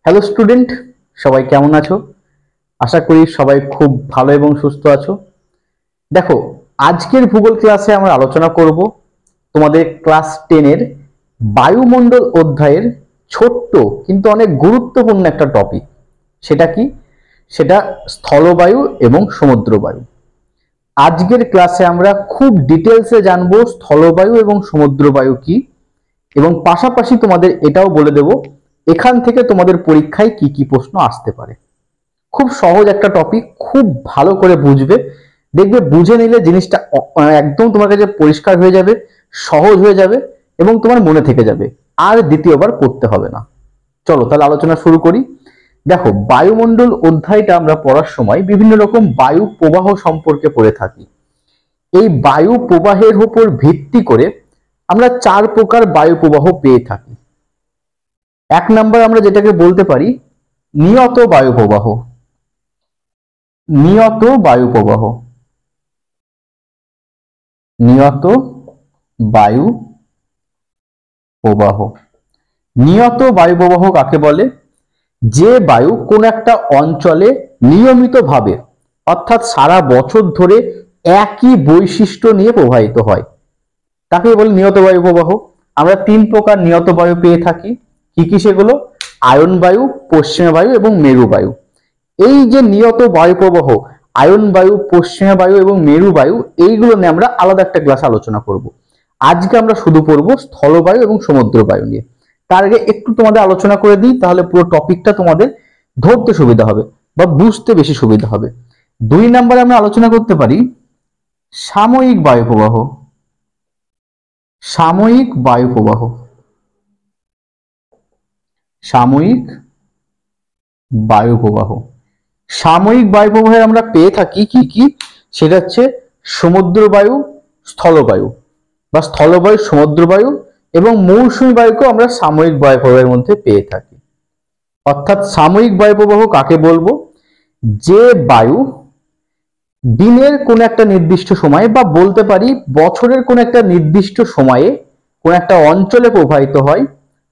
Hello student, সবাই কেমন আছো? আশা করি সবাই খুব ভালো এবং সুস্থ আছো। দেখো, আজকের ভূগোল ক্লাসে আমরা আলোচনা করব তোমাদের ক্লাস 10 এর বায়ুমণ্ডল অধ্যায়ের ছোট্ট কিন্তু অনেক গুরুত্বপূর্ণ একটা টপিক। সেটা কি? সেটা স্থলবায়ু এবং সমুদ্রবায়ু। আজকের ক্লাসে আমরা খুব ডিটেলসে জানবো স্থলবায়ু এবং সমুদ্রবায়ু কি, এবং পাশাপাশি তোমাদের এটাও বলে দেব এখান থেকে তোমাদের পরীক্ষায় কি কি প্রশ্ন আসতে পারে। খুব সহজ একটা টপিক, খুব ভালো করে বুঝবে, দেখবে বুঝে নিলে জিনিসটা একদম তোমার কাছে পরিষ্কার হয়ে যাবে, সহজ হয়ে যাবে এবং তোমার মনে থেকে যাবে, আর দ্বিতীয়বার পড়তে হবে না। চলো তাহলে আলোচনা শুরু করি। দেখো, বায়ুমণ্ডল অধ্যায়টা আমরা পড়ার সময় বিভিন্ন রকম বায়ু প্রবাহ সম্পর্কে পড়ে থাকি। এই বায়ু প্রবাহের উপর ভিত্তি করে আমরা 4 প্রকার বায়ু প্রবাহ পেয়ে থাকি। এক নাম্বার আমরা যেটাকে বলতে পারি নিয়ত বায়ু প্রবাহ। নিয়ত বায়ু প্রবাহ, নিয়ত বায়ু প্রবাহ। নিয়ত বায়ু প্রবাহ কাকে বলে? যে বায়ু কোন একটা অঞ্চলে নিয়মিতভাবে, অর্থাৎ সারা বছর ধরে একই বৈশিষ্ট্য নিয়ে প্রবাহিত হয়, তাকে বলে নিয়ত বায়ু প্রবাহ। আমরা 3 প্রকার নিয়ত বায়ু পেয়ে থাকি। কি কি সেগুলো? আয়ন বায়ু, পশ্চিমা বায়ু এবং মেরু বায়ু। এই যে নিয়ত বায়ু প্রবাহ, আয়ন বায়ু, পশ্চিমা বায়ু এবং মেরু বায়ু, এইগুলো নিয়ে আমরা আলাদা একটা ক্লাস আলোচনা করব। আজকে আমরা শুধু পড়ব স্থলবায়ু এবং সমুদ্র বায়ু নিয়ে। তার আগে একটু তোমাদের আলোচনা করে দিই, তাহলে পুরো টপিকটা তোমাদের ধরতে সুবিধা হবে বা বুঝতে বেশি সুবিধা হবে। 2 নম্বরে আমরা আলোচনা করতে পারি সাময়িক বায়ু প্রবাহ। সাময়িক বায়ু প্রবাহ, সাময়িক বায়ু প্রবাহ। সাময়িক বায়ু প্রবাহে আমরা পেয়ে থাকি কি কি? সেটা হচ্ছে সমুদ্র বায়ু, স্থলবায়ু বা স্থলবায়ু, সমুদ্র বায়ু এবং মৌসুমী বায়ুকেও আমরা সাময়িক বায়ু প্রবাহের মধ্যে পেয়ে থাকি। অর্থাৎ সাময়িক বায়ু প্রবাহ কাকে বলবো? যে বায়ু দিনের কোন একটা নির্দিষ্ট সময়ে বা বলতে পারি বছরের কোন একটা নির্দিষ্ট সময়ে কোন একটা অঞ্চলে প্রবাহিত হয়,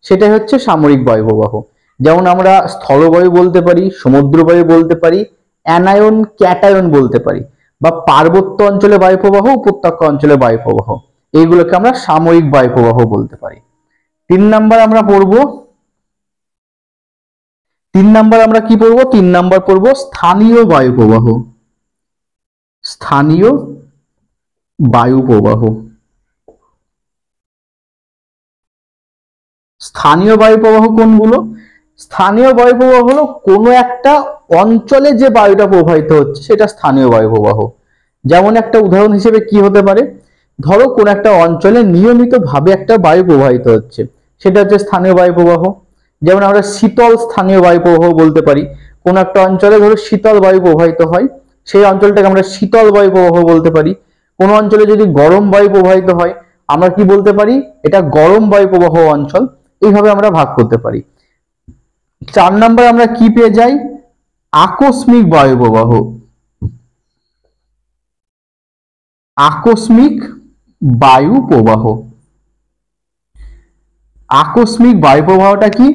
সেটাই হচ্ছে সাময়িক বায়ু প্রবাহ। যেমন আমরা স্থলবায়ু বলতে পারি, সমুদ্র বায়ু বলতে পারি, অ্যানায়ন ক্যাটায়ন বলতে পারি, বা পার্বত্য অঞ্চলে বায়ু প্রবাহ, উপত্যকা অঞ্চলে বায়ু প্রবাহ, এইগুলোকে আমরা সাময়িক বায়ু প্রবাহ বলতে পারি। 3 নাম্বার আমরা পড়বো, 3 নাম্বার আমরা কি পড়বো? 3 নাম্বার পড়বো স্থানীয় বায়ু প্রবাহ। স্থানীয় বায়ু প্রবাহ। স্থানীয় বায়ু প্রবাহ কোনগুলো? স্থানীয় বায়ু প্রবাহ হলো কোনো একটা অঞ্চলে যে বায়ুটা প্রবাহিত হচ্ছে সেটা স্থানীয় বায়ু প্রবাহ। যেমন একটা উদাহরণ হিসেবে কি হতে পারে? ধরো কোন একটা অঞ্চলে নিয়মিতভাবে একটা বায়ু প্রবাহিত হচ্ছে, সেটা হচ্ছে স্থানীয় বায়ু প্রবাহ। যেমন আমরা শীতল স্থানীয় বায়ু প্রবাহ বলতে পারি। কোন একটা অঞ্চলে ধরো শীতল বায়ু প্রবাহিত হয়, সেই অঞ্চলটাকে আমরা শীতল বায়ু প্রবাহ বলতে পারি। কোন অঞ্চলে যদি গরম বায়ু প্রবাহিত হয়, আমরা কি বলতে পারি? এটা গরম বায়ু প্রবাহ অঞ্চল। এইভাবে আমরা ভাগ করতে পারি। 4 নম্বর আমরা কি পেয়ে যাই? আকস্মিক বায়ু প্রবাহ। আকস্মিক বায়ু প্রবাহ। আকস্মিক বায়ু প্রবাহটা কি?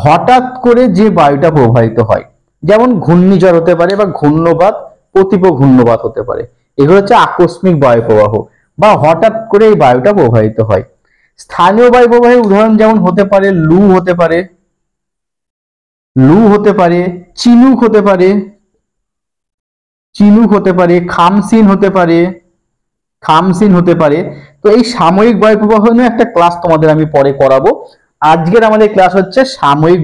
হঠাৎ করে যে বায়ুটা প্রবাহিত হয়, যেমন ঘূর্ণিঝড় হতে পারে বা ঘূর্ণবাত, প্রতিপ ঘূর্ণবাত হতে পারে, এগুলো হচ্ছে আকস্মিক বায়ু প্রবাহ বা হঠাৎ করে এই বায়ুটা প্রবাহিত হয়। স্থানীয় বায়ু প্রবাহের উদাহরণ যেমন হতে পারে লু হতে পারে, লু হতে পারে, চিনুক হতে পারে, চিনুক হতে পারে, খামসিন হতে পারে, খামসিন হতে পারে। তো এই সাময়িক বায়ু প্রবাহ নিয়ে একটা ক্লাস তোমাদের আমি পরে করাবো। আজকের আমাদের ক্লাস হচ্ছে সাময়িক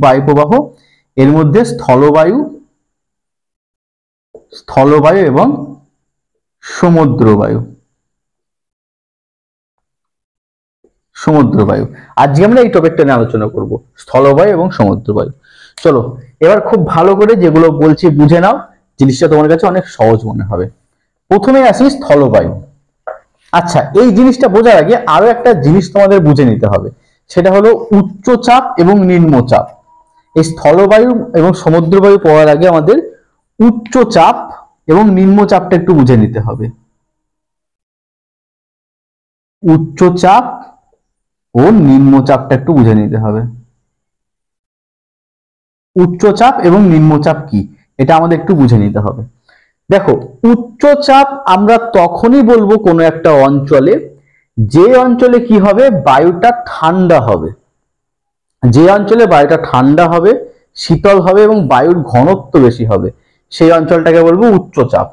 বায়ু প্রবাহ। এর মধ্যে স্থলবায়ু, স্থলবায়ু এবং সমুদ্র বায়ু, সমুদ্র বায়ু। আজকে আমরা এই টপিকটা নিয়ে আলোচনা করব, স্থলবায়ু এবং সমুদ্র বায়ু। চলো এবার খুব ভালো করে যেগুলো বলছি বুঝে নাও, জিনিসটা তোমার কাছে অনেক সহজ মনে হবে। প্রথমে আসি স্থলবায়ু। আচ্ছা, এই জিনিসটা বোঝার আগে আরো একটা জিনিস তোমাদের বুঝে নিতে হবে, সেটা হলো উচ্চচাপ এবং নিম্নচাপ। এই স্থলবায়ু এবং সমুদ্রবায়ু পড়ার আগে আমাদের উচ্চচাপ এবং নিম্নচাপটা একটু বুঝে নিতে হবে। উচ্চচাপ ও নিম্নচাপটা একটু বুঝে নিতে হবে। উচ্চচাপ এবং নিম্নচাপ কি এটা আমাদের একটু বুঝে নিতে হবে। দেখো, উচ্চচাপ আমরা তখনই বলবো কোনো একটা অঞ্চলে, যে অঞ্চলে কি হবে, বায়ুটা ঠান্ডা হবে। যে অঞ্চলে বায়ুটা ঠান্ডা হবে, শীতল হবে এবং বায়ুর ঘনত্ব বেশি হবে, সেই অঞ্চলটাকে বলবো উচ্চচাপ।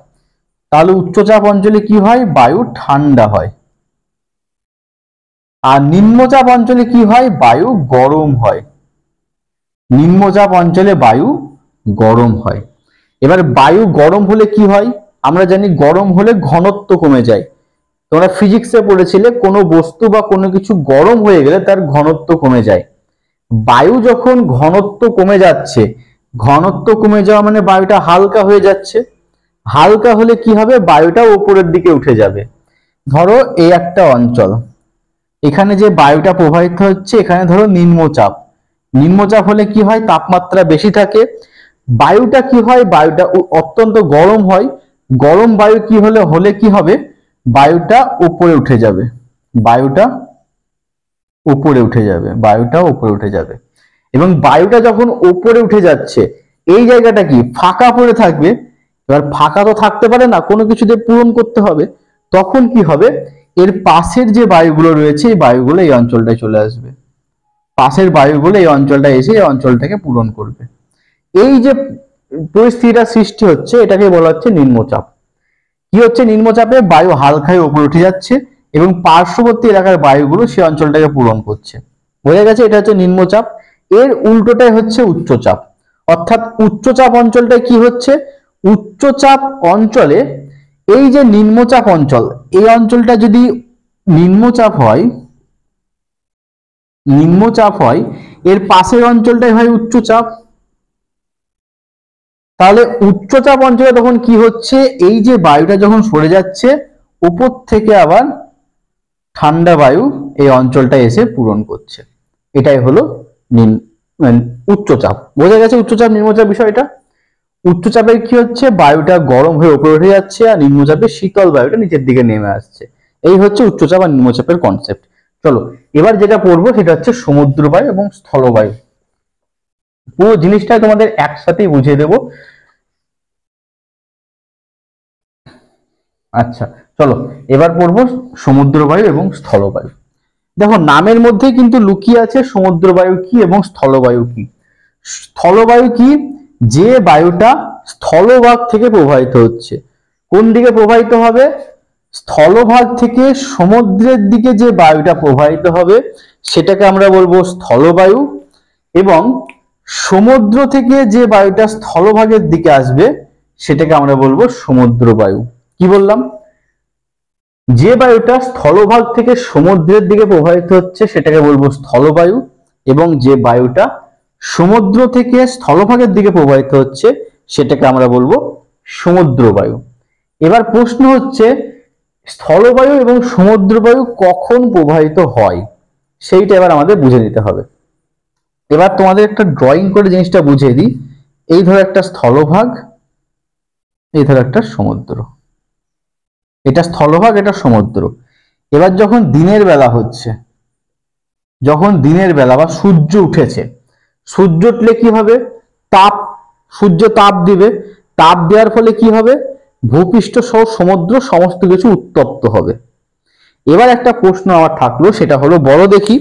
তাহলে উচ্চচাপ অঞ্চলে কি হয়, বায়ু ঠান্ডা হয়। আর নিম্নচাপ অঞ্চলে কি হয়, বায়ু গরম হয়। নিম্নচাপ অঞ্চলে বায়ু গরম হয়। এবার বায়ু গরম হলে কি হয়, আমরা জানি গরম হলে ঘনত্ব কমে যায়। তোমরা ফিজিক্সে পড়েছিলে কোনো বস্তু বা কোনো কিছু গরম হয়ে গেলে তার ঘনত্ব কমে যায়। বায়ু যখন ঘনত্ব কমে যাচ্ছে, ঘনত্ব কমে যাওয়া মানে বায়ুটা হালকা হয়ে যাচ্ছে। হালকা হলে কি হবে, বায়ুটা উপরের দিকে উঠে যাবে। ধরো এই একটা অঞ্চল, এখানে যে বায়ুটা প্রবাহিত হচ্ছে, এখানে ধরো নিম্নচাপ। নিম্নচাপ হলে কি হয়, তাপমাত্রা বেশি থাকে, বায়ুটা কি হয়, বায়ুটা অত্যন্ত গরম হয়। গরম বায়ু কি হলে কি হবে, বায়ুটা উপরে উঠে যাবে। বায়ুটা উপরে উঠে যাবে, বায়ুটা উপরে উঠে যাবে। এবং বায়ুটা যখন উপরে উঠে যাচ্ছে, এই জায়গাটা কি ফাঁকা পড়ে থাকবে। এবার ফাঁকা তো থাকতে পারে না, কোনো কিছু দিয়ে পূরণ করতে হবে। তখন কি হবে, এর পাশের যে বায়ুগুলো রয়েছে, এই বায়ুগুলো এই অঞ্চলটায় চলে আসবে। পাশের বায়ুগুলো এই অঞ্চলটায় এসে এই অঞ্চলটাকে পূরণ করবে। এই যে পরিস্থিতিটা সৃষ্টি হচ্ছে, এটাকে বলা হচ্ছে নিম্নচাপ। কি হচ্ছে, নিম্নচাপে বায়ু হালকায় উপরে উঠে যাচ্ছে এবং পার্শ্ববর্তী এলাকার বায়ুগুলো সেই অঞ্চলটাকে পূরণ করছে। বোঝা গেছে, এটা হচ্ছে নিম্নচাপ। এর উল্টোটাই হচ্ছে উচ্চচাপ। অর্থাৎ উচ্চচাপ অঞ্চলটায় কি হচ্ছে, উচ্চচাপ অঞ্চলে এই যে নিম্নচাপ অঞ্চল, এই অঞ্চলটা যদি নিম্নচাপ হয়, এর পাশের অঞ্চলটাই হয় উচ্চচাপ। তাহলে উচ্চচাপ অঞ্চলে তখন কি হচ্ছে, এই যে বায়ুটা যখন সরে যাচ্ছে, উপর থেকে আবার ঠান্ডা বায়ু এই অঞ্চলটা এসে পূরণ করছে। এটাই হলো উচ্চচাপ। বোঝা গেছে উচ্চচাপ নিম্নচাপ বিষয়টা। উচ্চচাপে কি হচ্ছে, বায়ুটা গরম হয়ে উপরে উঠে যাচ্ছে, আর নিম্নচাপে শীতল বায়ুটা নিচের দিকে নেমে আসছে। এই হচ্ছে উচ্চচাপ আর নিম্নচাপের কনসেপ্ট। চলো এবার যেটা পড়বো সেটা হচ্ছে সমুদ্র বায়ু এবং স্থলবায়ু। পুরো জিনিসটা তোমাদের একসাথেই বুঝিয়ে দেবো। আচ্ছা, চলো এবার পড়বো সমুদ্র বায়ু এবং স্থলবায়ু। দেখো, নামের মধ্যে কিন্তু লুকিয়ে আছে সমুদ্র বায়ু কি এবং স্থলবায়ু কি। স্থলবায়ু কি, যে বায়ুটা স্থলভাগ থেকে প্রবাহিত হচ্ছে। কোন দিকে প্রবাহিত হবে, স্থলভাগ থেকে সমুদ্রের দিকে যে বায়ুটা প্রবাহিত হবে সেটাকে আমরা বলবো স্থলবায়ু। এবং সমুদ্র থেকে যে বায়ুটা স্থলভাগের দিকে আসবে সেটাকে আমরা বলবো সমুদ্র বায়ু। কি বললাম, যে বায়ুটা স্থলভাগ থেকে সমুদ্রের দিকে প্রবাহিত হচ্ছে সেটাকে বলবো স্থলবায়ু, এবং যে বায়ুটা সমুদ্র থেকে স্থলভাগের দিকে প্রবাহিত হচ্ছে সেটাকে আমরা বলবো সমুদ্র বায়ু। এবার প্রশ্ন হচ্ছে, স্থলবায়ু এবং সমুদ্র বায়ু কখন প্রবাহিত হয় সেইটা এবার আমাদের বুঝে নিতে হবে। এবার তোমাদের একটা ড্রয়িং করে জিনিসটা বুঝিয়ে দিই। এই ধরো একটা স্থলভাগ, এই ধরো একটা সমুদ্র। এটা স্থলভাগ, এটা সমুদ্র। এবার যখন দিনের বেলা হচ্ছে, যখন দিনের বেলা বা সূর্য উঠেছে, সূর্য উঠলে কি হবে, তাপ, সূর্য তাপ দিবে। তাপ দেওয়ার ফলে কি হবে, ভূপৃষ্ঠ সহ সমুদ্র সমস্ত কিছু উত্তপ্ত হবে। এবার একটা প্রশ্ন আমার থাকলো, সেটা হলো বড় দেখি,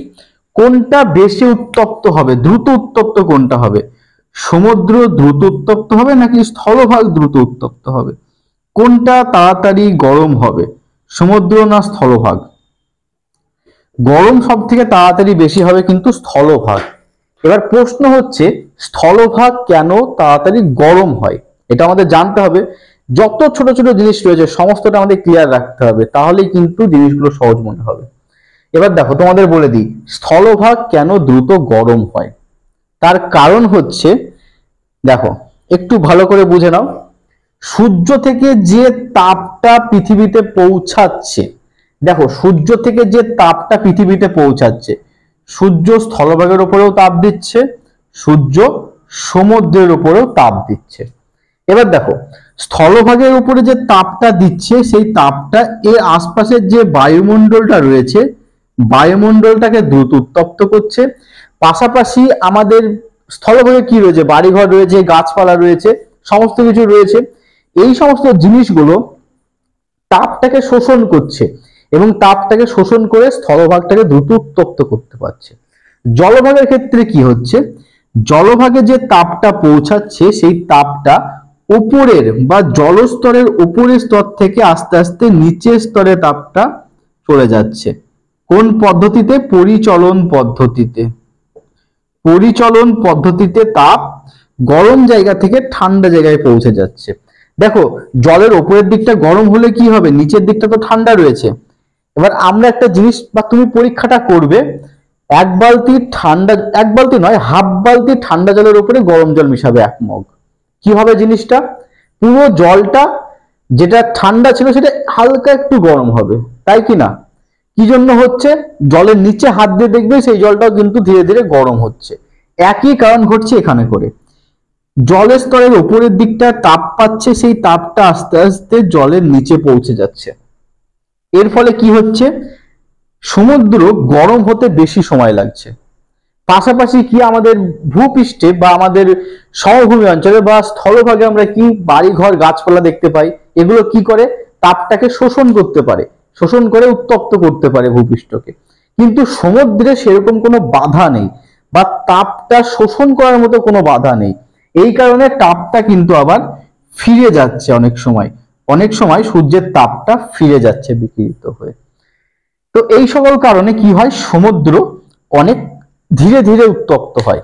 কোনটা বেশি উত্তপ্ত হবে, দ্রুত উত্তপ্ত কোনটা হবে, সমুদ্র দ্রুত উত্তপ্ত হবে নাকি স্থলভাগ দ্রুত উত্তপ্ত হবে? কোনটা তাড়াতাড়ি গরম হবে, সমুদ্র না স্থলভাগ? গরম সব থেকে তাড়াতাড়ি বেশি হবে কিন্তু স্থলভাগ। এবার প্রশ্ন হচ্ছে, স্থলভাগ কেন তাড়াতাড়ি গরম হয়, এটা আমাদের জানতে হবে। যত ছোট ছোট জিনিস রয়েছে সমস্তটা আমাদের ক্লিয়ার রাখতে হবে, তাহলেই কিন্তু জিনিসগুলো সহজ মনে হবে। এবার দেখো, তোমাদের বলে দিই স্থলভাগ কেন দ্রুত গরম হয়। তার কারণ হচ্ছে, দেখো একটু ভালো করে বুঝে নাও, সূর্য থেকে যে তাপটা পৃথিবীতে পৌঁছাচ্ছে, দেখো সূর্য থেকে যে তাপটা পৃথিবীতে পৌঁছাচ্ছে, সূর্য স্থলভাগের উপরেও তাপ দিচ্ছে, সূর্য সমুদ্রের উপরেও তাপ দিচ্ছে। এবার দেখো, স্থলভাগের উপরে যে তাপটা দিচ্ছে সেই তাপটা এর আশপাশের যে বায়ুমণ্ডলটা রয়েছে, বায়ুমণ্ডলটাকে দ্রুত উত্তপ্ত করছে। পাশাপাশি আমাদের স্থলভাগে কি রয়েছে, বাড়িঘর রয়েছে, গাছপালা রয়েছে, সমস্ত কিছু রয়েছে। এই সমস্ত জিনিসগুলো তাপটাকে শোষণ করছে এবং তাপটাকে শোষণ করে স্থলভাগটাকে দ্রুত উত্তপ্ত করতে পারছে। জলভাগের ক্ষেত্রে কি হচ্ছে, জলভাগে যে তাপটা পৌঁছাচ্ছে সেই তাপটা উপরের বা জলস্তরের উপরের স্তর থেকে আস্তে আস্তে নিচের স্তরে তাপটা চলে যাচ্ছে। কোন পদ্ধতিতে? পরিচলন পদ্ধতিতে। পরিচলন পদ্ধতিতে তাপ গরম জায়গা থেকে ঠান্ডা জায়গায় পৌঁছে যাচ্ছে। দেখো, জলের উপরের দিকটা গরম হলে কি হবে, নিচের দিকটা তো ঠান্ডা রয়েছে। এবার আমরা একটা জিনিস বা তুমি পরীক্ষাটা করবে, এক বালতি ঠান্ডা, এক বালতি নয়, হাফ বালতি ঠান্ডা জলের উপরে গরম জল মিশাবে 1 মগ। কি হবে জিনিসটা? পুরো জলটা যেটা ঠান্ডা ছিল সেটা হালকা একটু গরম হবে, তাই কি না? কি জন্য হচ্ছে? জলের নিচে হাত দিয়ে দেখবে সেই জলটাও কিন্তু ধীরে ধীরে গরম হচ্ছে। একই কারণ ঘটছে এখানে করে। জলের স্তরের উপরের দিকটা তাপ পাচ্ছে, সেই তাপটা আস্তে আস্তে জলের নিচে পৌঁছে যাচ্ছে। এর ফলে কি হচ্ছে, সমুদ্র গরম হতে বেশি সময় লাগছে। পাশাপাশি কি আমাদের ভূপৃষ্ঠে বা আমাদের সমভূমি অঞ্চলে বা স্থলভাগে আমরা কি বাড়িঘর গাছপালা দেখতে পাই, এগুলো কি করে? তাপটাকে শোষণ করতে পারে, শোষণ করে উত্তপ্ত করতে পারে ভূপৃষ্ঠকে। কিন্তু সমুদ্রে সেরকম কোনো বাধা নেই বা তাপটা শোষণ করার মতো কোনো বাধা নেই। এই কারণে তাপটা কিন্তু আবার ফিরে যাচ্ছে অনেক সময়, অনেক সময় সূর্যের তাপটা ফিরে যাচ্ছে বিকিরিত হয়ে। তো এই সকল কারণে কি হয়, সমুদ্র অনেক ধীরে ধীরে উত্তপ্ত হয়।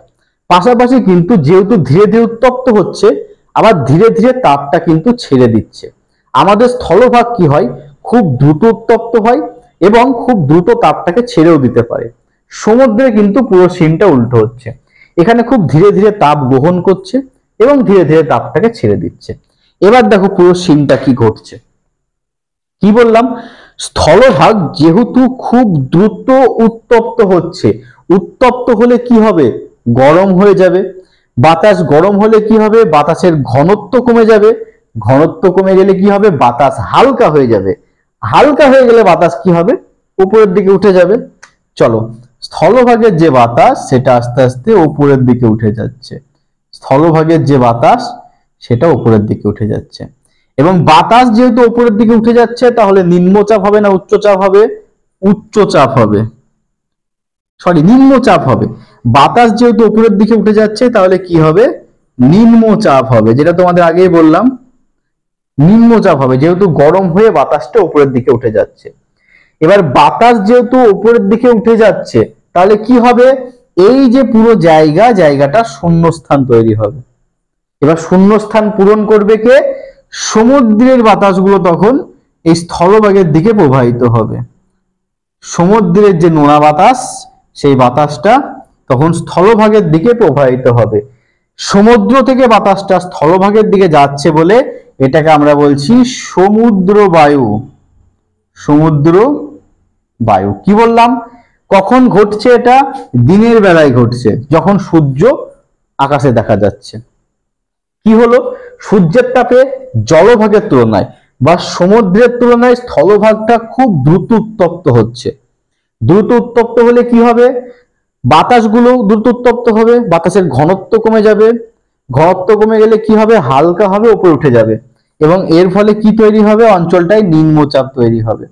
পাশাপাশি কিন্তু যেহেতু ধীরে ধীরে উত্তপ্ত হচ্ছে, আবার ধীরে ধীরে তাপটা কিন্তু ছেড়ে দিচ্ছে। আমাদের স্থলভাগ কি হয়, খুব দ্রুত উত্তপ্ত হয় এবং খুব দ্রুত তাপটাকে ছেড়েও দিতে পারে। সমুদ্রে কিন্তু পুরো সিনটা উল্টো হচ্ছে, এখানে খুব ধীরে ধীরে তাপ গ্রহণ করছে এবং ধীরে ধীরে তাপটাকে ছেড়ে দিচ্ছে। এবার দেখো পুরো সিনটা কি ঘটছে। কি বললাম, স্থলভাগ যেহেতু খুব দ্রুত উত্তপ্ত হচ্ছে, উত্তপ্ত হলে কি হবে, গরম হয়ে যাবে। বাতাস গরম হলে কি হবে, বাতাসের ঘনত্ব কমে যাবে। ঘনত্ব কমে গেলে কি হবে, বাতাস হালকা হয়ে যাবে। হালকা হয়ে গেলে বাতাস কি হবে, উপরের দিকে উঠে যাবে। চলো, স্থলভাগের যে বাতাস সেটা আস্তে আস্তে উপরের দিকে উঠে যাচ্ছে। স্থলভাগের যে বাতাস সেটা উপরের দিকে উঠে যাচ্ছে। এবং বাতাস যেহেতু উপরের দিকে উঠে যাচ্ছে, তাহলে নিম্নচাপ হবে না উচ্চচাপ হবে? উচ্চচাপ হবে, সরি নিম্নচাপ হবে। বাতাস যেহেতু উপরের দিকে উঠে যাচ্ছে তাহলে কি হবে, নিম্নচাপ হবে, যেটা তোমাদের আগেই বললাম, নিম্নচাপ হবে যেহেতু গরম হয়ে বাতাসটা উপরের দিকে উঠে যাচ্ছে। এবার বাতাস যেহেতু উপরের দিকে উঠে যাচ্ছে, তাহলে কি হবে, এই যে পুরো জায়গাটা শূন্যস্থান তৈরি হবে। এবার শূন্যস্থান পূরণ করবে কে? সমুদ্রের বাতাসগুলো তখন এই স্থলভাগের দিকে প্রবাহিত হবে। সমুদ্রের যে নোনা বাতাস, সেই বাতাসটা তখন স্থলভাগের দিকে প্রবাহিত হবে। সমুদ্র থেকে বাতাসটা স্থলভাগের দিকে যাচ্ছে বলে এটাকে আমরা বলছি সমুদ্র বায়ু। সমুদ্র বায়ু। কি বললাম, কখন ঘটছে এটা? দিনের বেলায় ঘটছে, যখন সূর্য আকাশে দেখা যাচ্ছে। কি হলো, সূর্যের তাপে জলভাগের তুলনায় বা সমুদ্রের তুলনায় স্থলভাগটা খুব দ্রুত উত্তপ্ত হচ্ছে। দ্রুত উত্তপ্ত হলে কি হবে, বাতাসগুলো দ্রুত উত্তপ্ত হবে, বাতাসের ঘনত্ব কমে যাবে। ঘনত্ব কমে গেলে কি হবে, হালকা হবে, উপরে উঠে যাবে এবং এর ফলে কি তৈরি হবে, অঞ্চলটায় নিম্নচাপ তৈরি হবে।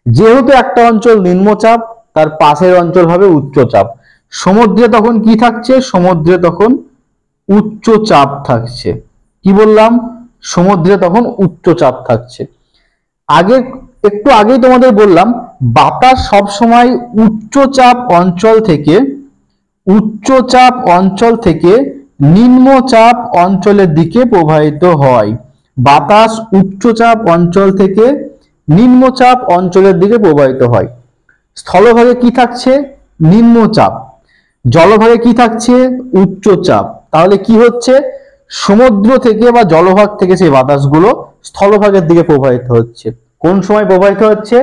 যেহেতু একটা অঞ্চল নিম্নচাপ, তার পাশের অঞ্চল হবে উচ্চচাপ। সমুদ্রে তখন কি থাকছে, সমুদ্রে তখন উচ্চচাপ থাকছে। কি বললাম, সমুদ্রে তখন উচ্চচাপ থাকছে। আগে একটু আগেই তোমাদের বললাম, বাতাস সব সময় উচ্চচাপ অঞ্চল থেকে নিম্নচাপ অঞ্চলের দিকে প্রবাহিত হয়। বাতাস উচ্চচাপ অঞ্চল থেকে নিম্নচাপ অঞ্চলের দিকে প্রবাহিত হয়। স্থলভাগে কি থাকছে, নিম্নচাপ। জলভাগে কি থাকছে, উচ্চচাপ। তাহলে কি হচ্ছে, সমুদ্র থেকে বা জলভাগ থেকে সেই বাতাসগুলো স্থলভাগের দিকে প্রবাহিত হচ্ছে। কোন সময় প্রবাহিত হচ্ছে,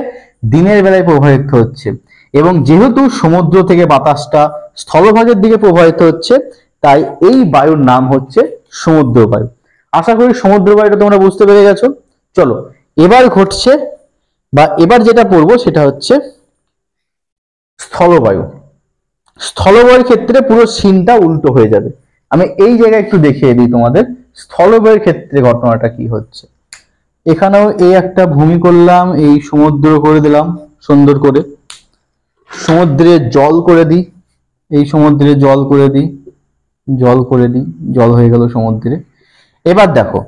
দিনের বেলায় প্রবাহিত হচ্ছে। এবং যেহেতু সমুদ্র থেকে বাতাসটা স্থলভাগের দিকে প্রবাহিত হচ্ছে, তাই এই বায়ুর নাম হচ্ছে সমুদ্র বায়ু। আশা করি সমুদ্র বায়ুটা তোমরা বুঝতে পেরে গেছো। চলো, এবার ঘটছে বা এবার যেটা পড়বো সেটা হচ্ছে স্থলবায়ু। স্থলবায়ুর ক্ষেত্রে পুরো সিনটা উল্টো হয়ে যাবে। আমি এই জায়গায় একটু দেখিয়ে দিই তোমাদের স্থলবায়ুর ক্ষেত্রে ঘটনাটা কি হচ্ছে। এখানেও এই একটা ভূমি করলাম, এই সমুদ্র করে দিলাম সুন্দর করে, সমুদ্রে জল করে দিই, এই সমুদ্রে জল করে দিই, জল করে দিই, জল হয়ে গেল সমুদ্রে। এবার দেখো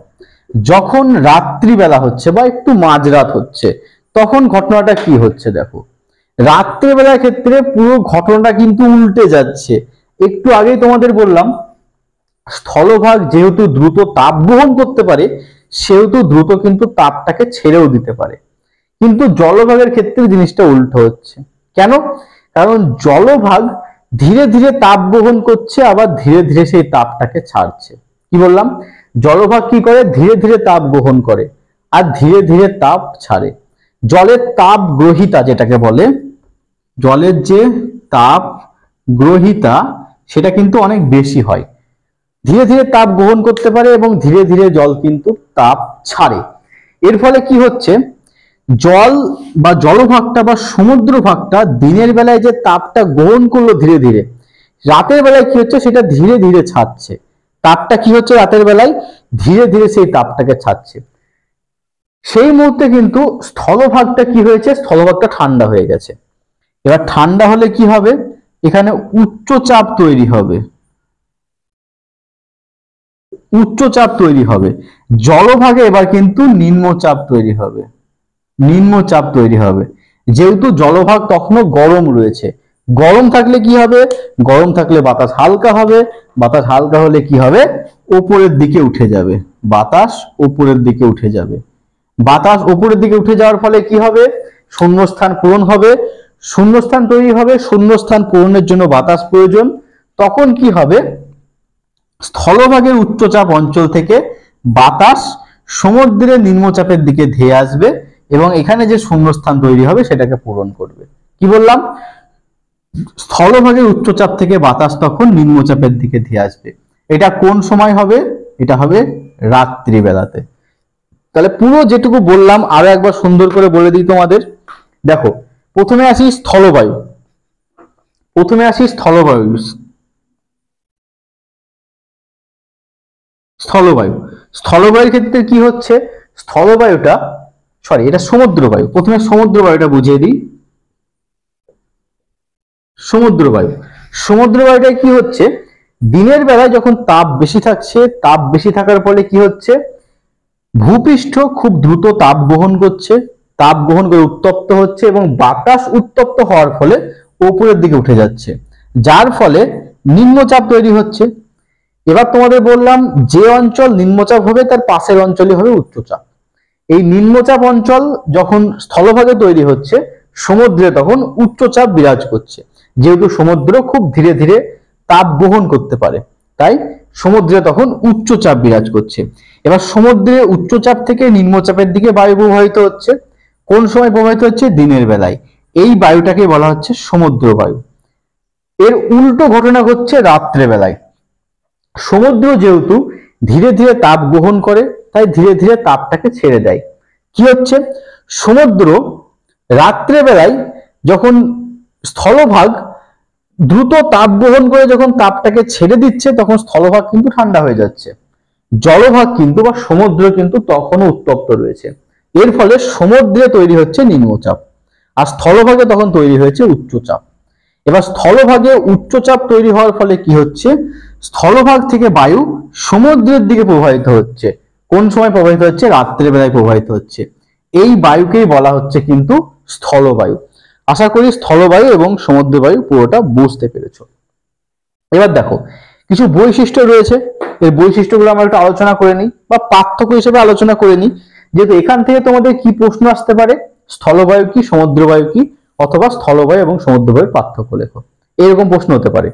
যখন রাত্রিবেলা হচ্ছে বা একটু মাঝরাত হচ্ছে তখন ঘটনাটা কি হচ্ছে দেখো। রাত্রিবেলার ক্ষেত্রে পুরো ঘটনাটা কিন্তু উল্টে যাচ্ছে। একটু আগেই তোমাদের বললাম স্থলভাগ যেহেতু দ্রুত তাপ বহন করতে পারে সেহেতু দ্রুত কিন্তু তাপটাকে ছেড়েও দিতে পারে, কিন্তু জলভাগের ক্ষেত্রে জিনিসটা উল্টো হচ্ছে। কেন? কারণ জলভাগ ধীরে ধীরে তাপ গ্রহণ করছে আবার ধীরে ধীরে সেই তাপটাকে ছাড়ছে। কি বললাম? জলভাগ কি করে? ধীরে ধীরে তাপ গ্রহণ করে আর ধীরে ধীরে তাপ ছাড়ে। জলের তাপ গ্রহিতা যেটাকে বলে, জলের যে তাপ গ্রহিতা সেটা কিন্তু অনেক বেশি হয়, ধীরে ধীরে তাপ গ্রহণ করতে পারে এবং ধীরে ধীরে জল কিন্তু তাপ ছাড়ে। এর ফলে কি হচ্ছে, জল বা জলভাগটা বা সমুদ্র ভাগটা দিনের বেলায় যে তাপটা গ্রহণ করলো ধীরে ধীরে, রাতের বেলায় কি হচ্ছে সেটা ধীরে ধীরে ছাড়ছে। তাপটা কি হচ্ছে রাতের বেলায় ধীরে ধীরে সেই তাপটাকে ছাড়ছে। সেই মুহূর্তে কিন্তু স্থলভাগটা কি হয়েছে, স্থলভাগটা ঠান্ডা হয়ে গেছে। এবার ঠান্ডা হলে কি হবে, এখানে উচ্চচাপ তৈরি হবে, উচ্চচাপ তৈরি হবে। জলভাগে এবার কিন্তু নিম্নচাপ তৈরি হবে, নিম্নচাপ তৈরি হবে। যেহেতু জলভাগ তখনও গরম রয়েছে, গরম থাকলে কি হবে, গরম থাকলে বাতাস হালকা হবে, বাতাস হালকা হলে কি হবে, ওপরের দিকে উঠে যাবে, বাতাস ওপরের দিকে উঠে যাবে। বাতাস উপরের দিকে উঠে যাওয়ার ফলে কি হবে, শূন্যস্থান পূরণ হবে, শূন্যস্থান তৈরি হবে, শূন্যস্থান পূরণের জন্য বাতাস প্রয়োজন। তখন কি হবে, স্থলভাগের উচ্চচাপ অঞ্চল থেকে বাতাস সমুদ্রের নিম্নচাপের দিকে ধেয়ে আসবে এবং এখানে যে শূন্যস্থান তৈরি হবে সেটাকে পূরণ করবে। কি বললাম? স্থলভাগের উচ্চচাপ থেকে বাতাস তখন নিম্নচাপের দিকে ধেয়ে আসবে। এটা কোন সময় হবে? এটা হবে রাত্রিবেলাতে। তাহলে পুরো যেটুকু বললাম আরো একবার সুন্দর করে বলে দিই তোমাদের। দেখো প্রথমে আসি স্থলবায়ু, প্রথমে আসি স্থলবায়ু, স্থলবায়ু। স্থলবায়ুর ক্ষেত্রে কি হচ্ছে, স্থলবায়ুটা সরি এটা সমুদ্র বায়ু, প্রথমে সমুদ্র বায়ুটা বুঝিয়ে দিই। সমুদ্র বায়ু, সমুদ্র বায়ুটায় কি হচ্ছে, দিনের বেলায় যখন তাপ বেশি থাকছে, তাপ বেশি থাকার ফলে কি হচ্ছে, ভূপৃষ্ঠ খুব দ্রুত তাপ গ্রহণ করছে, তাপ গ্রহণ করে উত্তপ্ত হচ্ছে এবং বাতাস উত্তপ্ত হওয়ার ফলে উপরের দিকে উঠে যাচ্ছে, যার ফলে নিম্নচাপ তৈরি হচ্ছে। এবার তোমাদের বললাম যে অঞ্চল নিম্নচাপ হবে তার পাশের অঞ্চলই হবে উচ্চচাপ। এই নিম্নচাপ অঞ্চল যখন স্থলভাগে তৈরি হচ্ছে সমুদ্রে তখন উচ্চচাপ বিরাজ করছে, যেহেতু সমুদ্র খুব ধীরে ধীরে তাপ গ্রহণ করতে পারে তাই সমুদ্রে তখন উচ্চচাপ বিরাজ করছে। এবার সমুদ্রে উচ্চচাপ থেকে নিম্নচাপের দিকে বায়ু প্রবাহিত হচ্ছে। কোন সময় প্রবাহিত হচ্ছে? দিনের বেলায়। এই বায়ুটাকে বলা হচ্ছে সমুদ্র বায়ু। এর উল্টো ঘটনা ঘটছে রাত্রে বেলায়। সমুদ্র যেহেতু ধীরে ধীরে তাপ গ্রহণ করে তাই ধীরে ধীরে তাপটাকে ছেড়ে দেয়। কি হচ্ছে, সমুদ্র রাত্রে বেলায় যখন স্থলভাগ দ্রুত তাপ গ্রহণ করে যখন তাপটাকে ছেড়ে দিচ্ছে তখন স্থলভাগ কিন্তু ঠান্ডা হয়ে যাচ্ছে, জলভাগ কিন্তু বা সমুদ্র কিন্তু তখনও উত্তপ্ত রয়েছে। এর ফলে সমুদ্রে তৈরি হচ্ছে নিম্নচাপ আর স্থলভাগে তখন তৈরি হয়েছে উচ্চচাপ। এবার স্থলভাগে উচ্চচাপ তৈরি হওয়ার ফলে কি হচ্ছে, স্থলভাগ থেকে বায়ু সমুদ্রের দিকে প্রবাহিত হচ্ছে। কোন সময় প্রবাহিত হচ্ছে? রাত্রের বেলায় প্রবাহিত হচ্ছে। এই বায়ুকেই বলা হচ্ছে কিন্তু স্থলবায়ু। আশা করি স্থলবায়ু এবং সমুদ্র বায়ু পুরোটা বুঝতে পেরেছো। এবার দেখো কিছু বৈশিষ্ট্য রয়েছে, এই বৈশিষ্ট্যগুলো আমরা একটু আলোচনা করে নিই বা পার্থক্য হিসেবে আলোচনা করে নিই, যেহেতু এখান থেকে তোমাদের কি প্রশ্ন আসতে পারে, স্থলবায়ু কি সমুদ্র বায়ু কি, অথবা স্থলবায়ু এবং সমুদ্র বায়ুর পার্থক্য লেখো, এরকম প্রশ্ন হতে পারে।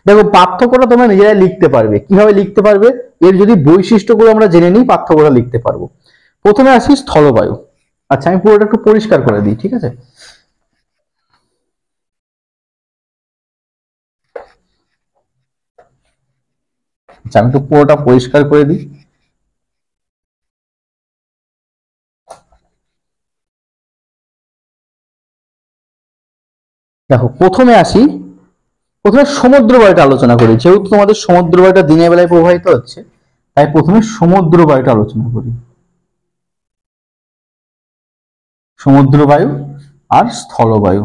দেখো পার্থক্যটা তোমরা নিজেরাই লিখতে পারবে। কিভাবে লিখতে পারবে? এর যদি বৈশিষ্ট্যগুলো আমরা জেনে নিই পার্থক্যটা লিখতে পারবো। প্রথমে আসি স্থলবায়ু। আচ্ছা আমি পুরোটা একটু পরিষ্কার করে দিই, ঠিক আছে? আচ্ছা আমি একটু পুরোটা পরিষ্কার করে দিই। দেখো প্রথমে আসি, প্রথমে সমুদ্র বায়ুটা আলোচনা করি, যেহেতু তোমাদের সমুদ্র বায়ুটা দিনের বেলায় প্রবাহিত হচ্ছে, তাই প্রথমে সমুদ্র বায়ুটা আলোচনা করি। সমুদ্র বায়ু আর স্থলবায়ু,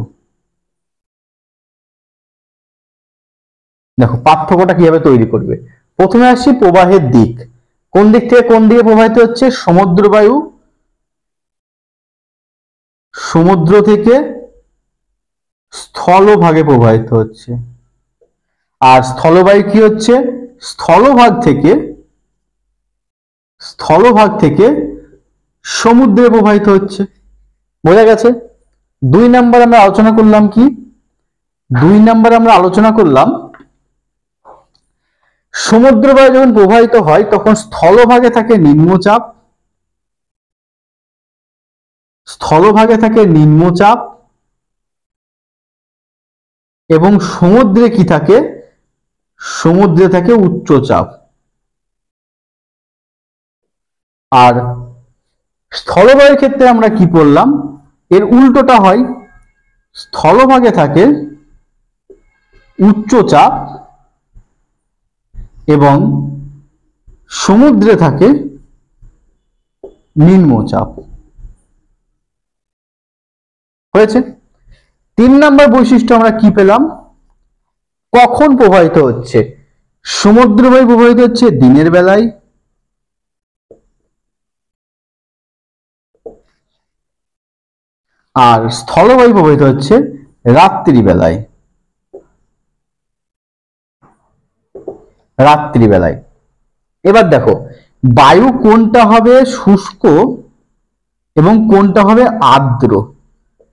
দেখো পার্থক্যটা কিভাবে তৈরি করবে। প্রথমে আসি প্রবাহের দিক, কোন দিক থেকে কোন দিকে প্রবাহিত হচ্ছে। সমুদ্র বায়ু সমুদ্র থেকে স্থলভাগে প্রবাহিত হচ্ছে, আর স্থলবায়ু কি হচ্ছে, স্থলভাগ থেকে সমুদ্রে প্রবাহিত হচ্ছে। বোঝা গেছে। 2 নাম্বার আমরা আলোচনা করলাম কি, 2 নাম্বার আমরা আলোচনা করলাম সমুদ্র বায়ু যখন প্রবাহিত হয় তখন স্থলভাগে থাকে নিম্নচাপ, এবং সমুদ্রে কি থাকে, সমুদ্রে থাকে উচ্চচাপ। আর স্থলবায়ুর ক্ষেত্রে আমরা কি পড়লাম, এর উল্টোটা হয়, স্থলভাগে থাকে উচ্চচাপ এবং সমুদ্রে থাকে নিম্নচাপ। হয়েছে। 3 নাম্বার বৈশিষ্ট্য আমরা কি পেলাম, কখন প্রবাহিত হচ্ছে। সমুদ্র বায়ু প্রবাহিত হচ্ছে দিনের বেলায়, আর স্থলবায়ু প্রবাহিত হচ্ছে রাত্রিবেলায়। এবার দেখো বায়ু কোনটা হবে শুষ্ক এবং কোনটা হবে আর্দ্র,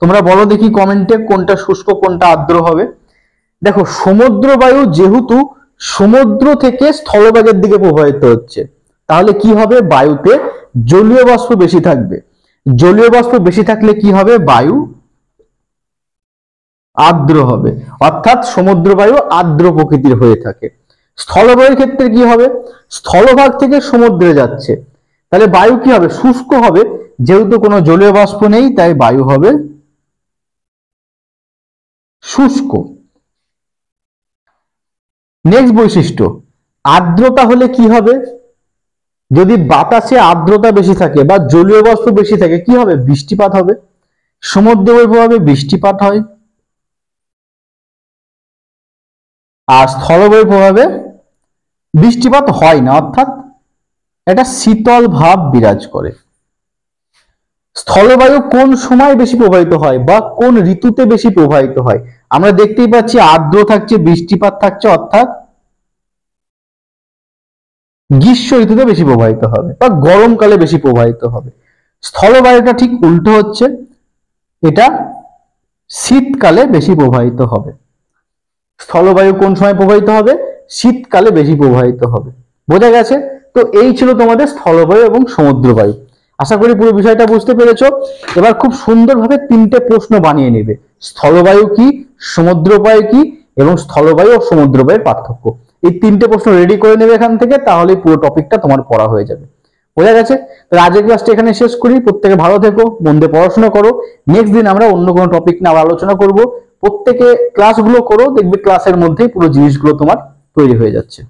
তোমরা বলো দেখি কমেন্টে কোনটা শুষ্ক কোনটা আর্দ্র হবে। দেখো সমুদ্র বায়ু যেহেতু সমুদ্র থেকে স্থলভাগের দিকে প্রবাহিত হচ্ছে, তাহলে কি হবে, বায়ুতে জলীয় বাষ্প বেশি থাকবে। জলীয় বাষ্প বেশি থাকলে কি হবে, বায়ু আর্দ্র হবে, অর্থাৎ সমুদ্র বায়ু আর্দ্র প্রকৃতির হয়ে থাকে। স্থলবায়ুর ক্ষেত্রে কি হবে, স্থলভাগ থেকে সমুদ্রে যাচ্ছে, তাহলে বায়ু কি হবে, শুষ্ক হবে, যেহেতু কোনো জলীয় বাষ্প নেই তাই বায়ু হবে শুষ্ক। নেক্সট বৈশিষ্ট্য, আর্দ্রতা হলে কি হবে, যদি বাতাসে আর্দ্রতা বেশি থাকে বা জলীয় বাষ্প বেশি থাকে কি হবে, বৃষ্টিপাত হবে। সমুদ্র বায়ু প্রভাবে বৃষ্টিপাত হয়, আর স্থলবায়ু প্রভাবে বৃষ্টিপাত হয় না, অর্থাৎ এটা শীতল ভাব বিরাজ করে। স্থলবায়ু কোন সময় বেশি প্রবাহিত হয় বা কোন ঋতুতে বেশি প্রবাহিত হয়, আমরা দেখতেই পাচ্ছি আর্দ্র থাকছে, বৃষ্টিপাত থাকছে, অর্থাৎ গ্রীষ্ম ঋতুতে বেশি প্রবাহিত হবে বা গরমকালে বেশি প্রবাহিত হবে। স্থলবায়ুটা ঠিক উল্টো হচ্ছে, এটা শীতকালে বেশি প্রবাহিত হবে। স্থলবায়ু কোন সময় প্রবাহিত হবে, শীতকালে বেশি প্রবাহিত হবে। বোঝা গেছে। তো এই ছিল তোমাদের স্থলবায়ু এবং সমুদ্র বায়ু। আশা করি পুরো বিষয়টা বুঝতে পেরেছো। এবার খুব সুন্দরভাবে 3টে প্রশ্ন বানিয়ে নেবে, স্থলবায়ু কি, সমুদ্র বায়ু কি এবং স্থলবায়ু ও সমুদ্র বায়ুর পার্থক্য। এই 3টে প্রশ্ন রেডি করে নেবে এখান থেকে, তাহলে পুরো টপিকটা তোমার পড়া হয়ে যাবে। বোঝা গেছে। তো আজকের ক্লাসটা এখানে শেষ করি। প্রত্যেকে ভালো থেকো, মন দিয়ে পড়াশোনা করো। নেক্সট দিন আমরা অন্য কোনো টপিক নিয়ে আবার আলোচনা করব। প্রত্যেকে ক্লাসগুলো করো, দেখবে ক্লাসের মধ্যেই পুরো জিনিসগুলো তোমার তৈরি হয়ে যাচ্ছে।